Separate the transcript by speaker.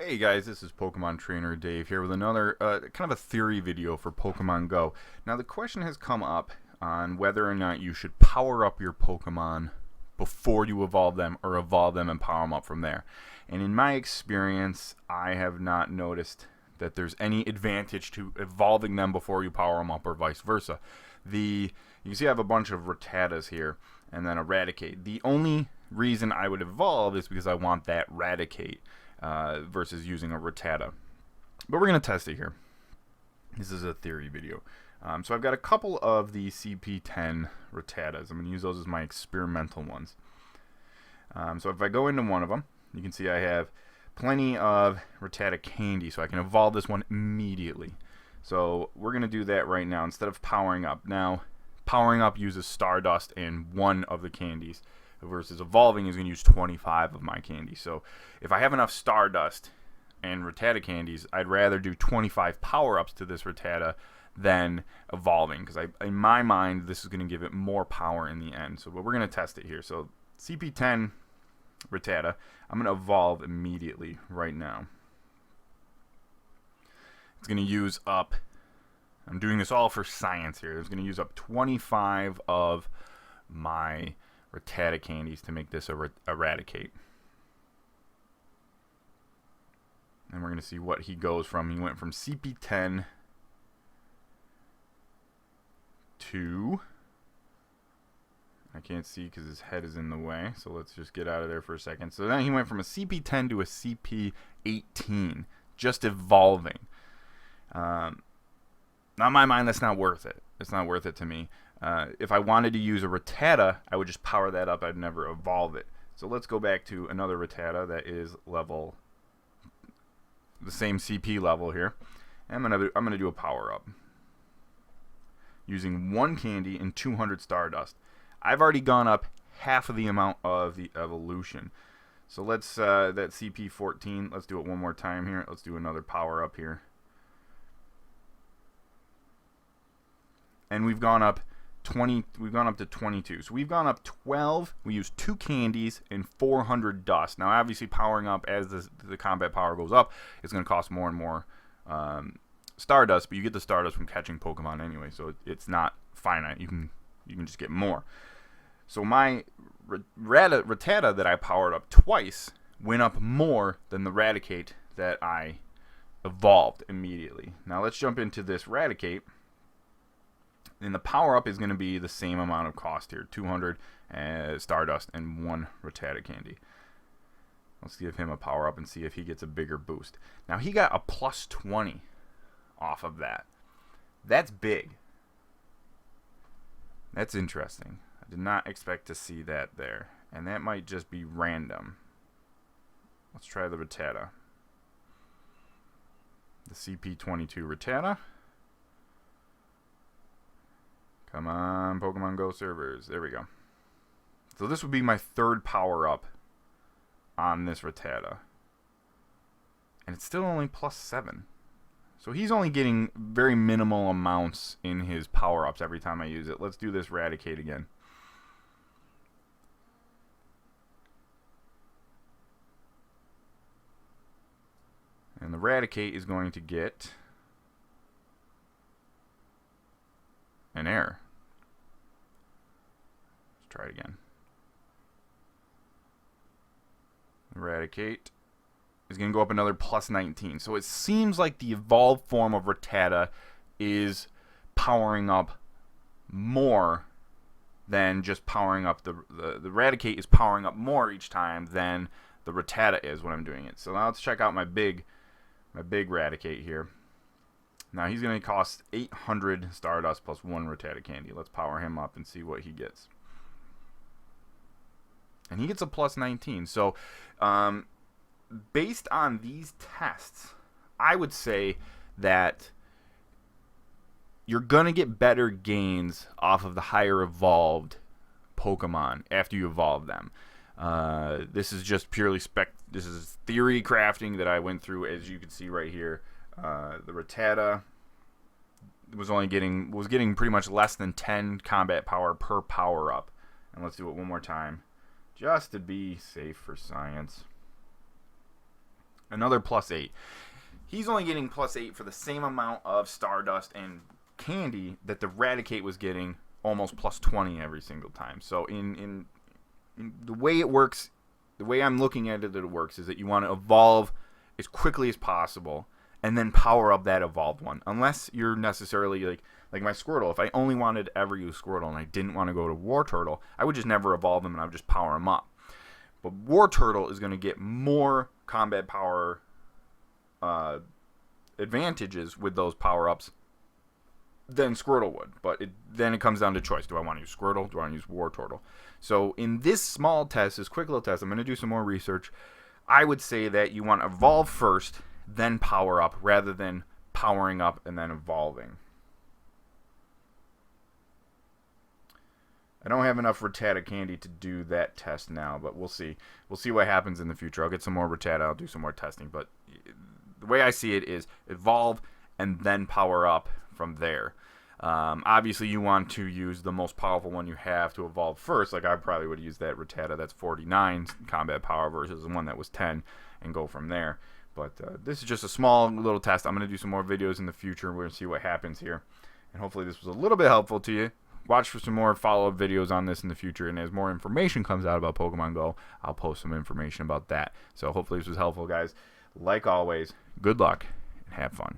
Speaker 1: Hey guys, this is Pokemon Trainer Dave here with another kind of a theory video for Pokemon Go. Now the question has come up on whether or not you should power up your Pokemon before you evolve them or evolve them and power them up from there. And in my experience, I have not noticed that there's any advantage to evolving them before you power them up or vice versa. You can see I have a bunch of Rattatas here and then Eradicate. The only reason I would evolve is because I want that Raticate. Versus using a Rattata. But we're going to test it here. This is a theory video. So I've got a couple of the CP10 Rattatas. I'm going to use those as my experimental ones. So if I go into one of them, you can see I have plenty of Rattata candy, so I can evolve this one immediately. So we're going to do that right now instead of powering up. Now, powering up uses Stardust and one of the candies, versus evolving is going to use 25 of my candy. So if I have enough Stardust and Rattata candies, I'd rather do 25 power-ups to this Rattata than evolving, because in my mind, this is going to give it more power in the end. So we're going to test it here. So CP10 Rattata, I'm going to evolve immediately right now. It's going to use up, I'm doing this all for science here, it's going to use up 25 of my Rattata candies to make this Eradicate. And we're going to see what he goes from. He went from CP10 to, I can't see because his head is in the way, so let's just get out of there for a second. So then he went from a CP10 to a CP18, just evolving. Now in my mind, that's not worth it. It's not worth it to me. If I wanted to use a Rattata, I would just power that up. I'd never evolve it. So let's go back to another Rattata that is level, the same CP level here. And I'm gonna do a power up using one candy and 200 Stardust. I've already gone up half of the amount of the evolution. So let's that CP14. Let's do it one more time here. Let's do another power up here. And we've gone up 20, we've gone up to 22. So we've gone up 12. We used 2 candies and 400 dust. Now obviously powering up as the combat power goes up, it's going to cost more and more Stardust, but you get the Stardust from catching Pokemon anyway, so it's not finite. You can just get more. So my Rattata that I powered up twice went up more than the Raticate that I evolved immediately. Now let's jump into this Raticate. And the power-up is going to be the same amount of cost here, 200 Stardust and 1 Rattata candy. Let's give him a power-up and see if he gets a bigger boost. Now, he got a plus 20 off of that. That's big. That's interesting. I did not expect to see that there. And that might just be random. Let's try the Rattata. The CP22 Rattata. Come on, Pokemon Go servers. There we go. So this would be my third power-up on this Rattata. And it's still only plus 7. So he's only getting very minimal amounts in his power-ups every time I use it. Let's do this Raticate again. And the Raticate is going to get an error. Let's try it again. Eradicate is going to go up another plus 19. So it seems like the evolved form of Rattata is powering up more than just powering up the Eradicate is powering up more each time than the Rattata is when I'm doing it. So now let's check out my big Eradicate here. Now he's going to cost 800 Stardust plus 1 Rattata candy. Let's power him up and see what he gets. And he gets a plus 19. So based on these tests, I would say that you're going to get better gains off of the higher evolved Pokemon after you evolve them. This is just purely this is theory crafting that I went through, as you can see right here. The Rattata was getting pretty much less than 10 combat power per power up. And let's do it one more time, just to be safe for science. Another +8. He's only getting +8 for the same amount of Stardust and candy that the Raticate was getting almost +20 every single time. So in the way it works, the way I'm looking at it, that it works is that you want to evolve as quickly as possible and then power up that evolved one. Unless you're necessarily like my Squirtle. If I only wanted to ever use Squirtle and I didn't want to go to War Turtle, I would just never evolve him and I would just power him up. But War Turtle is going to get more combat power advantages with those power-ups than Squirtle would. But then it comes down to choice. Do I want to use Squirtle? Do I want to use War Turtle? So in this small test, this quick little test, I'm going to do some more research. I would say that you want to evolve first, then power up, rather than powering up and then evolving. I don't have enough Rattata candy to do that test now, but we'll see. We'll see what happens in the future. I'll get some more Rattata. I'll do some more testing. But the way I see it is evolve and then power up from there. Obviously, you want to use the most powerful one you have to evolve first. Like I probably would use that Rattata that's 49 combat power versus the one that was 10 and go from there. But this is just a small little test. I'm going to do some more videos in the future. We're going to see what happens here. And hopefully this was a little bit helpful to you. Watch for some more follow-up videos on this in the future, and as more information comes out about Pokemon Go, I'll post some information about that. So hopefully this was helpful, guys. Like always, good luck and have fun.